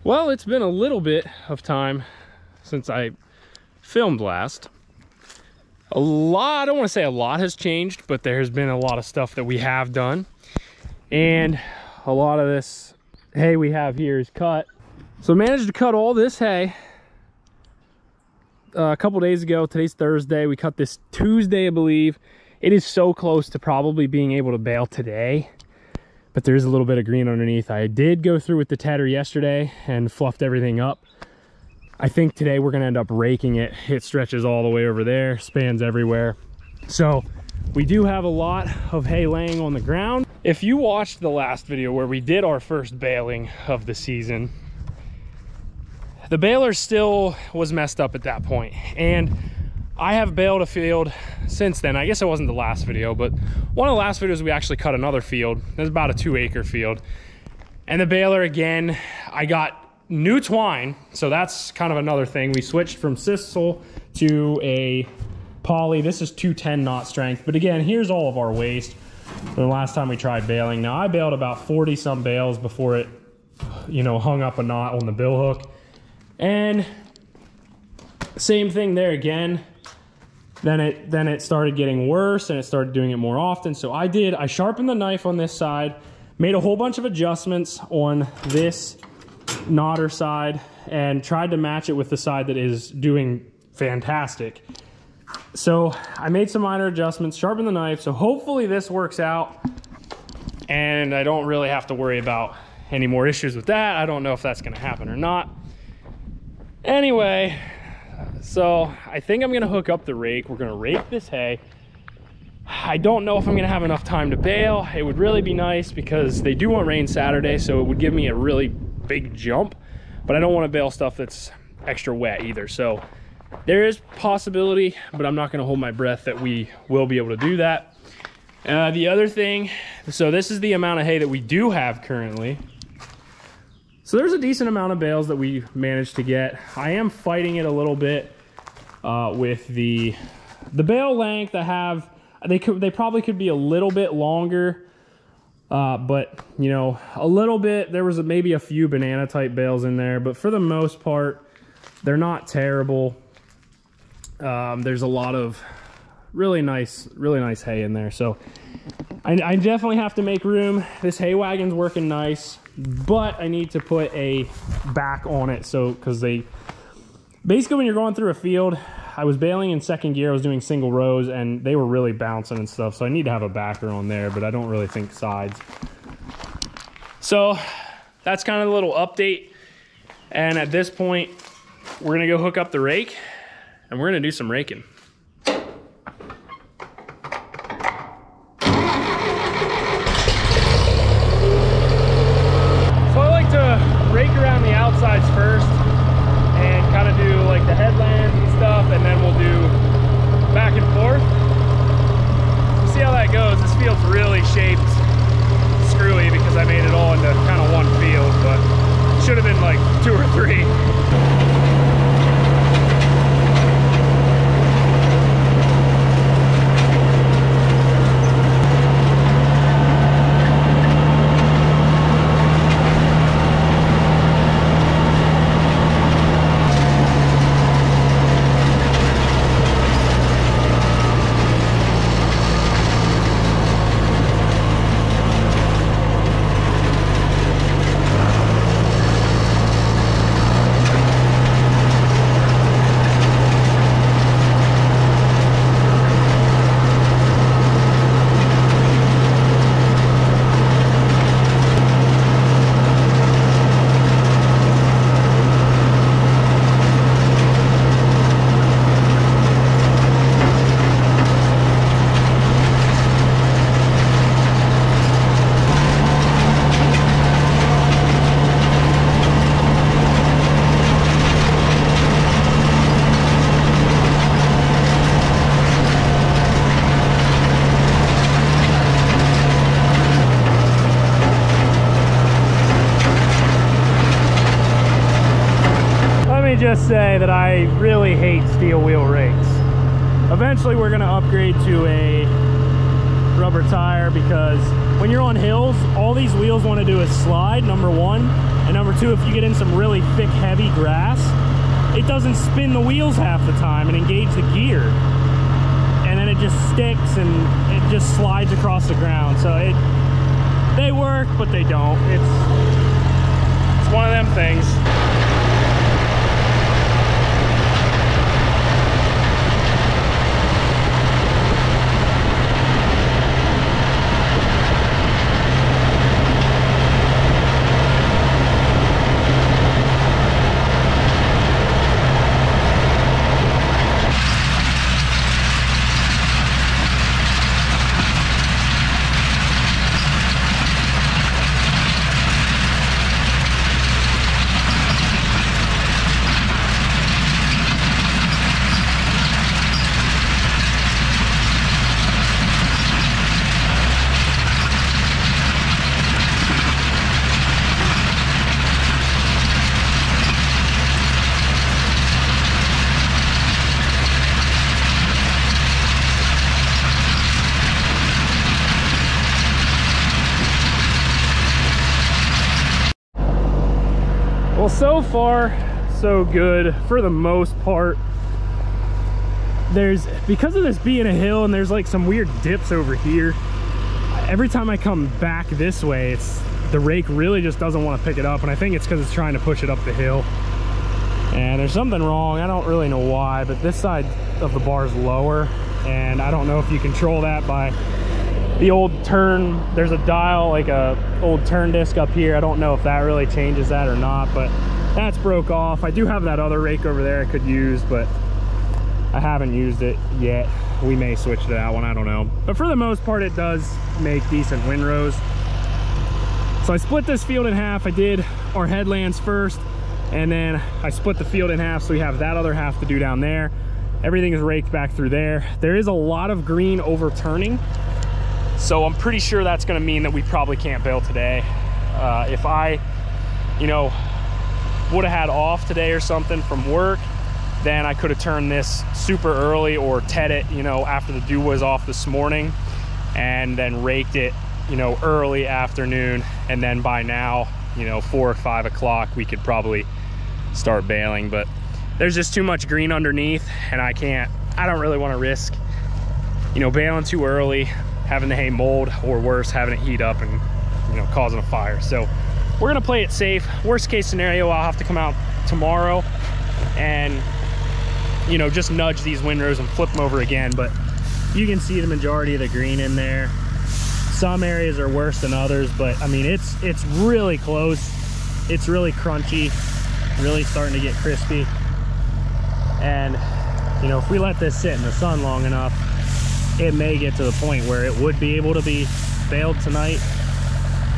Well, it's been a little bit of time since I filmed last. A lot, I don't want to say a lot has changed, but there's been a lot of stuff that we have done. And a lot of this hay we have here is cut. So I managed to cut all this hay a couple days ago. Today's Thursday. We cut this Tuesday, I believe. It is so close to probably being able to bale today, but there's a little bit of green underneath. I did go through with the tedder yesterday and fluffed everything up. I think today we're gonna end up raking it. It stretches all the way over there, spans everywhere. So we do have a lot of hay laying on the ground. If you watched the last video where we did our first baling of the season, the baler still was messed up at that point. And I have baled a field since then. I guess it wasn't the last video, but one of the last videos we actually cut another field. It was about a 2-acre field. And the baler, again, I got new twine. So that's kind of another thing. We switched from sisal to a poly. This is 210 knot strength. But again, here's all of our waste from the last time we tried baling. Now I baled about 40 some bales before it, you know, hung up a knot on the bill hook. And same thing there again. Then it started getting worse and it started doing it more often. So I sharpened the knife on this side, made a whole bunch of adjustments on this knotter side, and tried to match it with the side that is doing fantastic. So I made some minor adjustments, sharpened the knife, so hopefully this works out and I don't really have to worry about any more issues with that. I don't know if that's gonna happen or not. Anyway, so I think I'm gonna hook up the rake. We're gonna rake this hay. I don't know if I'm gonna have enough time to bale. It would really be nice because they do want rain Saturday, so it would give me a really big jump, but I don't want to bale stuff that's extra wet either. So there is possibility, but I'm not gonna hold my breath that we will be able to do that. The other thing, so this is the amount of hay that we do have currently. So there's a decent amount of bales that we managed to get. I am fighting it a little bit with the bale length. I have, they probably could be a little bit longer, but you know, a little bit. There was maybe a few banana type bales in there, but for the most part, they're not terrible. There's a lot of really nice hay in there. So I definitely have to make room. This hay wagon's working nice, but I need to put a back on it. So, because basically when you're going through a field, I was baling in second gear, I was doing single rows and they were really bouncing and stuff. So I need to have a backer on there, but I don't really think sides. So that's kind of a little update. And at this point, we're gonna go hook up the rake and we're gonna do some raking. Rake around the outsides first and kind of do like the headlands and stuff, and then we'll do back and forth. We'll see how that goes. This field's really shaped screwy because I made it all into kind of one field, but it should have been like 2 or 3. Just say that I really hate steel wheel rakes. Eventually we're going to upgrade to a rubber tire because when you're on hills, all these wheels want to do is slide, number one, And number two, if you get in some really thick, heavy grass, it doesn't spin the wheels half the time and engage the gear. And then it just sticks and it just slides across the ground. So they work, but they don't. It's one of them things. Well, so far, so good for the most part. Because of this being a hill and there's like some weird dips over here, every time I come back this way, the rake really just doesn't want to pick it up, and I think it's because it's trying to push it up the hill. And there's something wrong, I don't really know why, but this side of the bar is lower, and I don't know if you control that by the old turn. There's a dial, like a old turn disc up here. I don't know if that really changes that or not, but that's broke off. I do have that other rake over there I could use, but I haven't used it yet. We may switch to that one, I don't know. But for the most part, it does make decent windrows. So I split this field in half. I did our headlands first, and then I split the field in half, so we have that other half to do down there. Everything is raked back through there. There is a lot of green overturning, so I'm pretty sure that's gonna mean that we probably can't bale today. If I, would have had off today or something from work, then I could have turned this super early or ted it, after the dew was off this morning, and then raked it, early afternoon. And then by now, 4 or 5 o'clock, we could probably start baling. But there's just too much green underneath, and I don't really want to risk, baling too early, having the hay mold, or worse, having it heat up and, causing a fire. So we're gonna play it safe. Worst case scenario, I'll have to come out tomorrow and, just nudge these windrows and flip them over again. But you can see the majority of the green in there. Some areas are worse than others, but I mean, it's really close. It's really crunchy, really starting to get crispy. And, if we let this sit in the sun long enough, it may get to the point where it would be able to be baled tonight.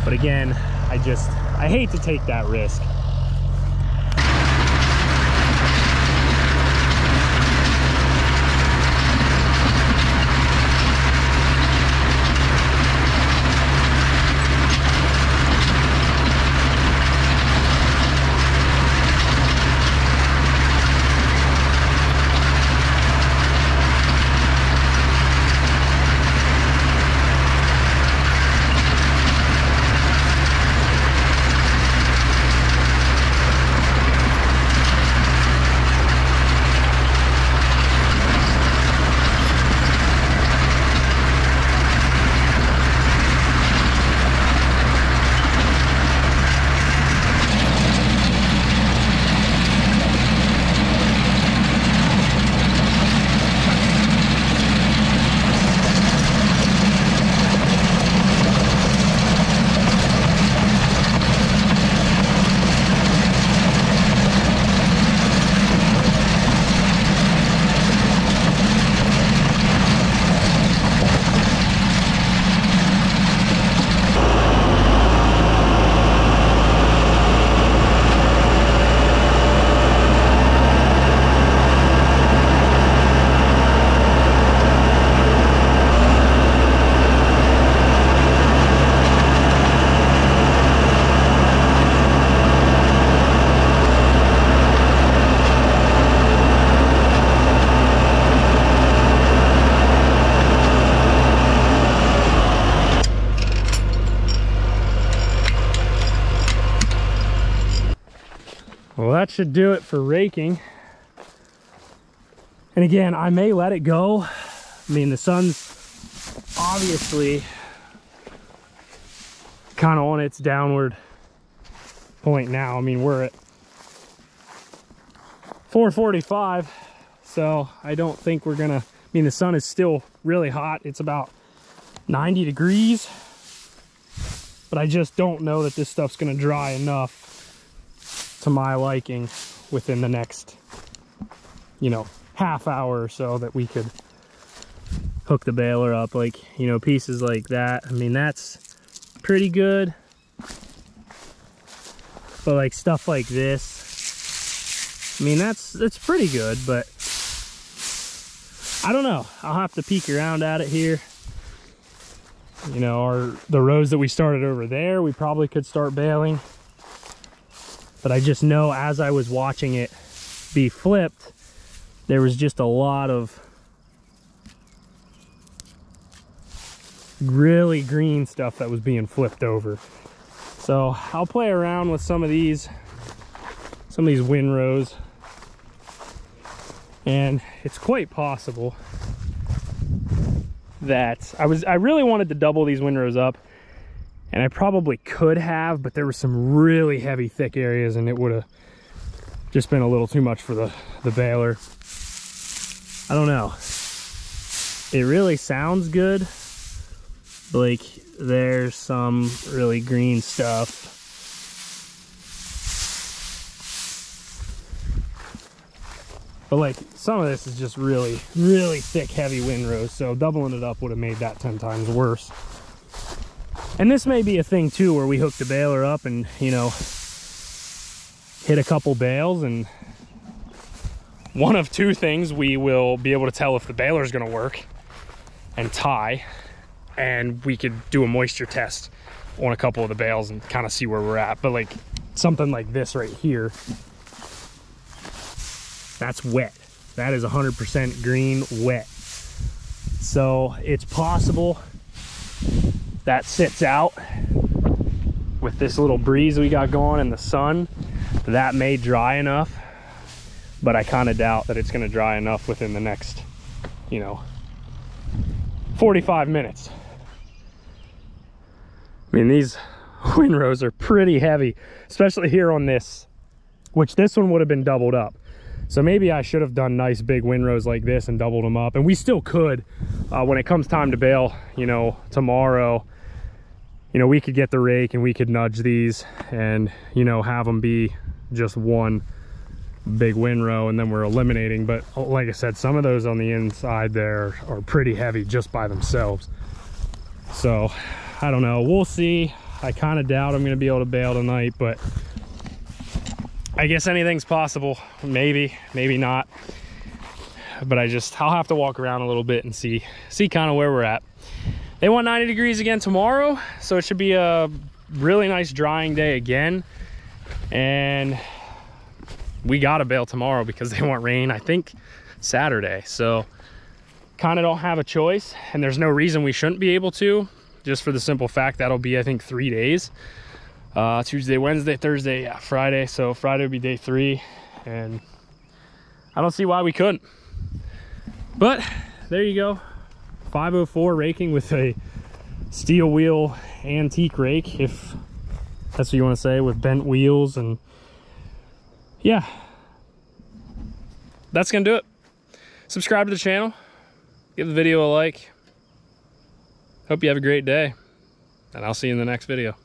But again, I hate to take that risk. Well, that should do it for raking. And again, I may let it go. I mean, the sun's obviously kind of on its downward point now. I mean, we're at 4:45, so I don't think we're gonna, I mean, the sun is still really hot. It's about 90 degrees, but I just don't know that this stuff's gonna dry enough to my liking within the next, you know, half hour or so that we could hook the baler up. Like, you know, pieces like that, I mean, that's pretty good, but like stuff like this, I mean, that's pretty good, but I don't know. I'll have to peek around at it here. You know, the rows that we started over there, we probably could start baling, but I just know as I was watching it be flipped, there was just a lot of really green stuff that was being flipped over. So I'll play around with some of these windrows, and it's quite possible that I really wanted to double these windrows up, and I probably could have, but there were some really heavy thick areas and it would have just been a little too much for the baler. I don't know. It really sounds good. Like, there's some really green stuff. But like, some of this is just really, really thick, heavy windrows. So doubling it up would have made that 10 times worse. And this may be a thing too, where we hook the baler up and, you know, hit a couple bales, and one of two things, we will be able to tell if the baler is going to work and tie, and we could do a moisture test on a couple of the bales and kind of see where we're at. But like something like this right here, that's wet. That is 100% green wet. So it's possible that sits out with this little breeze we got going in the sun. That may dry enough, but I kind of doubt that it's going to dry enough within the next, you know, 45 minutes. I mean, these windrows are pretty heavy, especially here on this, which this one would have been doubled up. So maybe I should have done nice big windrows like this and doubled them up. And we still could, when it comes time to bale, you know, tomorrow, you know, we could get the rake and we could nudge these and, you know, have them be just one big windrow, and then we're eliminating. But like I said, some of those on the inside there are pretty heavy just by themselves. So I don't know, we'll see. I kind of doubt I'm going to be able to bale tonight, but I guess anything's possible. Maybe, maybe not. But I'll have to walk around a little bit and see kind of where we're at. They want 90 degrees again tomorrow, so it should be a really nice drying day again. And we gotta bale tomorrow because they want rain, I think, Saturday. So kind of don't have a choice, and there's no reason we shouldn't be able to, just for the simple fact that'll be, I think, 3 days. Tuesday, Wednesday, Thursday, yeah, Friday. So Friday would be day 3, and I don't see why we couldn't. But there you go. 504 raking with a steel wheel antique rake, if that's what you want to say, with bent wheels. And yeah, that's gonna do it. Subscribe to the channel, give the video a like. Hope you have a great day, and I'll see you in the next video.